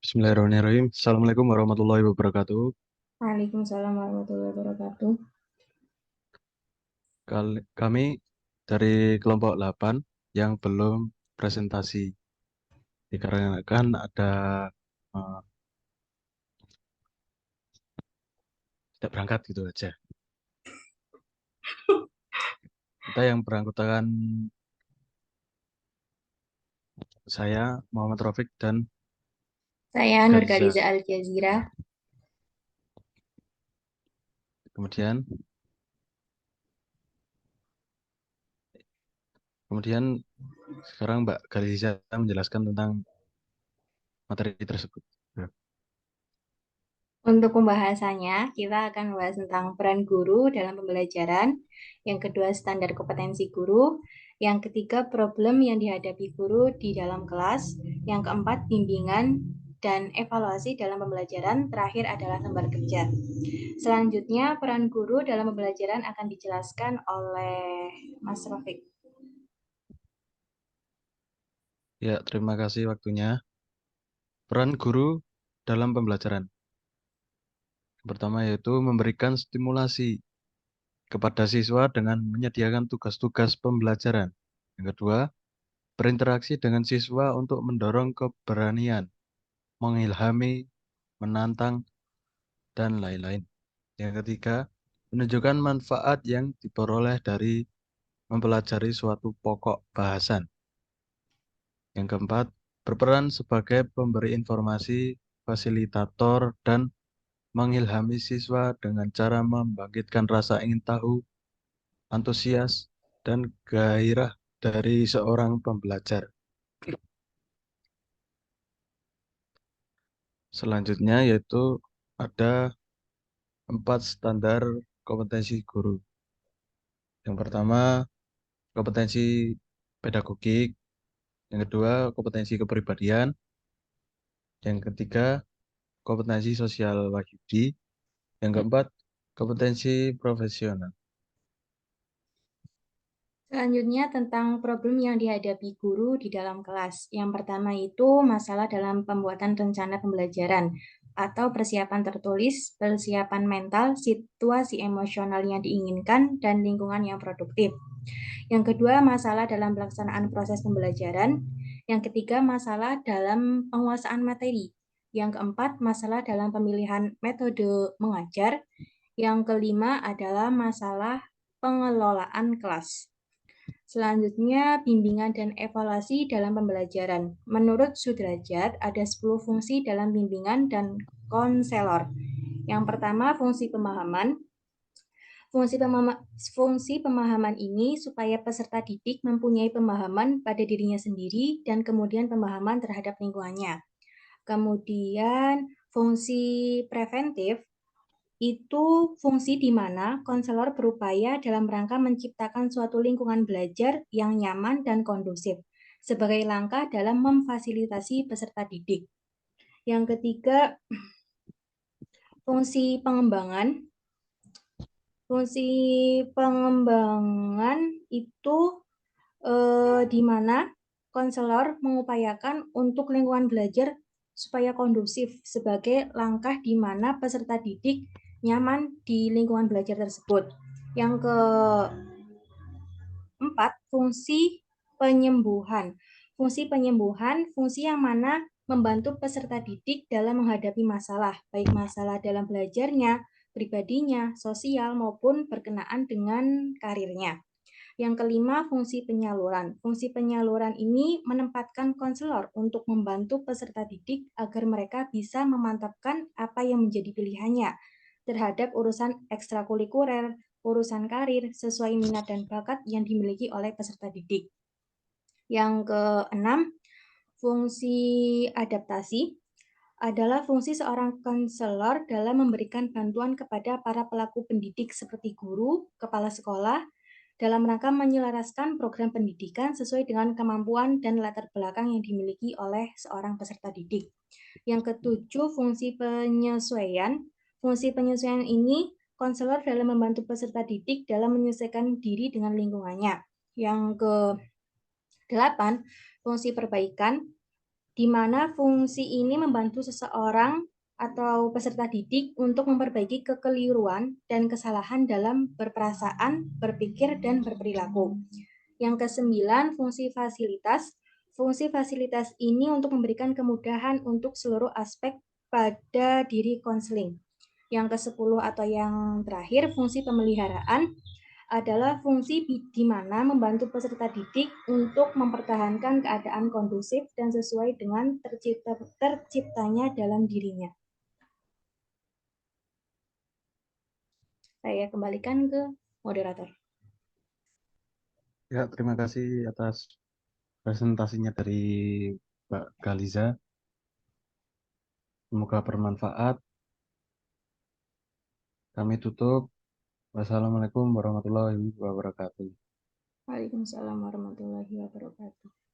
Bismillahirrahmanirrahim. Assalamualaikum warahmatullahi wabarakatuh. Waalaikumsalam warahmatullahi wabarakatuh. Kami dari kelompok 8 yang belum presentasi. Dikarenakan ada eh, tidak berangkat gitu aja. Kita yang beranggotakan saya, Muhammad Rafiq, dan Saya Gariza. Nurgaliza Al Jazira. Kemudian, kemudian sekarang Mbak Gariza menjelaskan tentang materi tersebut. Ya. Untuk pembahasannya, kita akan membahas tentang peran guru dalam pembelajaran. Yang kedua, standar kompetensi guru. Yang ketiga, problem yang dihadapi guru di dalam kelas. Yang keempat, bimbingan dan evaluasi dalam pembelajaran. Terakhir adalah lembar kerja. Selanjutnya, peran guru dalam pembelajaran akan dijelaskan oleh Mas Rafiq. Ya, terima kasih waktunya. Peran guru dalam pembelajaran. Yang pertama yaitu memberikan stimulasi kepada siswa dengan menyediakan tugas-tugas pembelajaran. Yang kedua, berinteraksi dengan siswa untuk mendorong keberanian, mengilhami, menantang, dan lain-lain. Yang ketiga, menunjukkan manfaat yang diperoleh dari mempelajari suatu pokok bahasan. Yang keempat, berperan sebagai pemberi informasi, fasilitator, dan mengilhami siswa dengan cara membangkitkan rasa ingin tahu, antusias, dan gairah dari seorang pembelajar. Selanjutnya yaitu ada 4 standar kompetensi guru. Yang pertama, kompetensi pedagogik. Yang kedua, kompetensi kepribadian. Yang ketiga, kompetensi sosial Wahyudi. Yang keempat, kompetensi profesional. Selanjutnya tentang problem yang dihadapi guru di dalam kelas. Yang pertama itu masalah dalam pembuatan rencana pembelajaran atau persiapan tertulis, persiapan mental, situasi emosional yang diinginkan, dan lingkungan yang produktif. Yang kedua, masalah dalam pelaksanaan proses pembelajaran. Yang ketiga, masalah dalam penguasaan materi. Yang keempat, masalah dalam pemilihan metode mengajar. Yang kelima adalah masalah pengelolaan kelas. Selanjutnya, bimbingan dan evaluasi dalam pembelajaran. Menurut Sudrajat, ada 10 fungsi dalam bimbingan dan konselor. Yang pertama, fungsi pemahaman. Fungsi pemahaman ini supaya peserta didik mempunyai pemahaman pada dirinya sendiri dan kemudian pemahaman terhadap lingkungannya. Kemudian, fungsi preventif itu fungsi di mana konselor berupaya dalam rangka menciptakan suatu lingkungan belajar yang nyaman dan kondusif sebagai langkah dalam memfasilitasi peserta didik. Yang ketiga, fungsi pengembangan. Fungsi pengembangan itu di mana konselor mengupayakan untuk lingkungan belajar supaya kondusif sebagai langkah di mana peserta didik nyaman di lingkungan belajar tersebut. Yang keempat, fungsi penyembuhan. Fungsi penyembuhan, fungsi yang mana membantu peserta didik dalam menghadapi masalah, baik masalah dalam belajarnya, pribadinya, sosial, maupun berkenaan dengan karirnya. Yang kelima, fungsi penyaluran. Fungsi penyaluran ini menempatkan konselor untuk membantu peserta didik agar mereka bisa memantapkan apa yang menjadi pilihannya terhadap urusan ekstrakurikuler, urusan karir, sesuai minat dan bakat yang dimiliki oleh peserta didik. Yang keenam, fungsi adaptasi adalah fungsi seorang konselor dalam memberikan bantuan kepada para pelaku pendidik seperti guru, kepala sekolah, dalam rangka menyelaraskan program pendidikan sesuai dengan kemampuan dan latar belakang yang dimiliki oleh seorang peserta didik. Yang ketujuh, fungsi penyesuaian. Fungsi penyesuaian ini konselor dalam membantu peserta didik dalam menyesuaikan diri dengan lingkungannya. Yang ke-8, fungsi perbaikan. di mana fungsi ini membantu seseorang atau peserta didik untuk memperbaiki kekeliruan dan kesalahan dalam berperasaan, berpikir, dan berperilaku. Yang kesembilan, fungsi fasilitas. Fungsi fasilitas ini untuk memberikan kemudahan untuk seluruh aspek pada diri konseling. Yang ke-10 atau yang terakhir, fungsi pemeliharaan adalah fungsi di mana membantu peserta didik untuk mempertahankan keadaan kondusif dan sesuai dengan terciptanya dalam dirinya. Saya kembalikan ke moderator. Ya, terima kasih atas presentasinya dari Mbak Galiza. Semoga bermanfaat. Kami tutup. Wassalamualaikum warahmatullahi wabarakatuh. Waalaikumsalam warahmatullahi wabarakatuh.